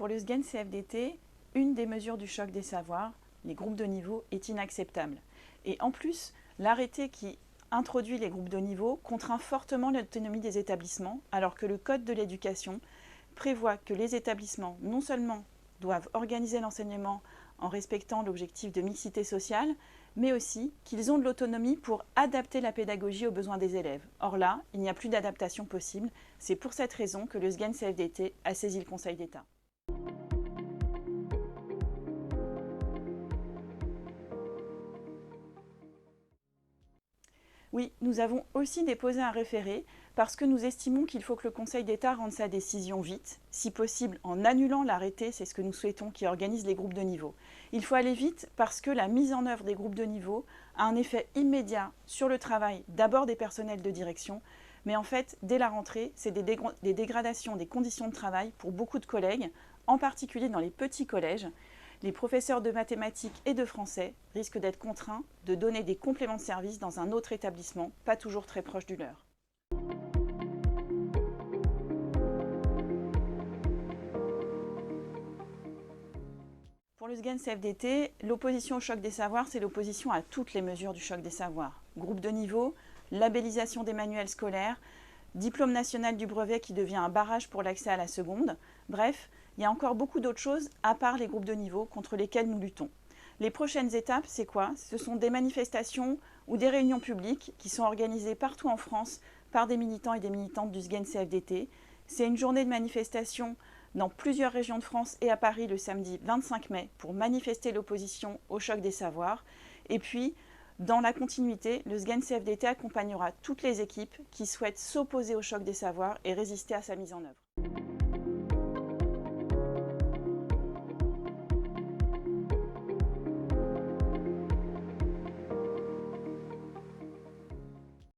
Pour le SGEN CFDT, une des mesures du choc des savoirs, les groupes de niveau, est inacceptable. Et en plus, l'arrêté qui introduit les groupes de niveau contraint fortement l'autonomie des établissements, alors que le Code de l'éducation prévoit que les établissements non seulement doivent organiser l'enseignement en respectant l'objectif de mixité sociale, mais aussi qu'ils ont de l'autonomie pour adapter la pédagogie aux besoins des élèves. Or là, il n'y a plus d'adaptation possible. C'est pour cette raison que le SGEN CFDT a saisi le Conseil d'État. Oui, nous avons aussi déposé un référé parce que nous estimons qu'il faut que le Conseil d'État rende sa décision vite, si possible en annulant l'arrêté, c'est ce que nous souhaitons, qui organise les groupes de niveau. Il faut aller vite parce que la mise en œuvre des groupes de niveau a un effet immédiat sur le travail, d'abord des personnels de direction, mais en fait, dès la rentrée, c'est des dégradations des conditions de travail pour beaucoup de collègues, en particulier dans les petits collèges. Les professeurs de mathématiques et de français risquent d'être contraints de donner des compléments de service dans un autre établissement, pas toujours très proche du leur. Pour le SGEN CFDT, l'opposition au choc des savoirs, c'est l'opposition à toutes les mesures du choc des savoirs. Groupe de niveau, labellisation des manuels scolaires, diplôme national du brevet qui devient un barrage pour l'accès à la seconde. Bref, il y a encore beaucoup d'autres choses à part les groupes de niveau contre lesquels nous luttons. Les prochaines étapes, c'est quoi? Ce sont des manifestations ou des réunions publiques qui sont organisées partout en France par des militants et des militantes du SGEN CFDT. C'est une journée de manifestation dans plusieurs régions de France et à Paris le samedi 25 mai pour manifester l'opposition au choc des savoirs. Et puis, dans la continuité, le SGEN CFDT accompagnera toutes les équipes qui souhaitent s'opposer au choc des savoirs et résister à sa mise en œuvre.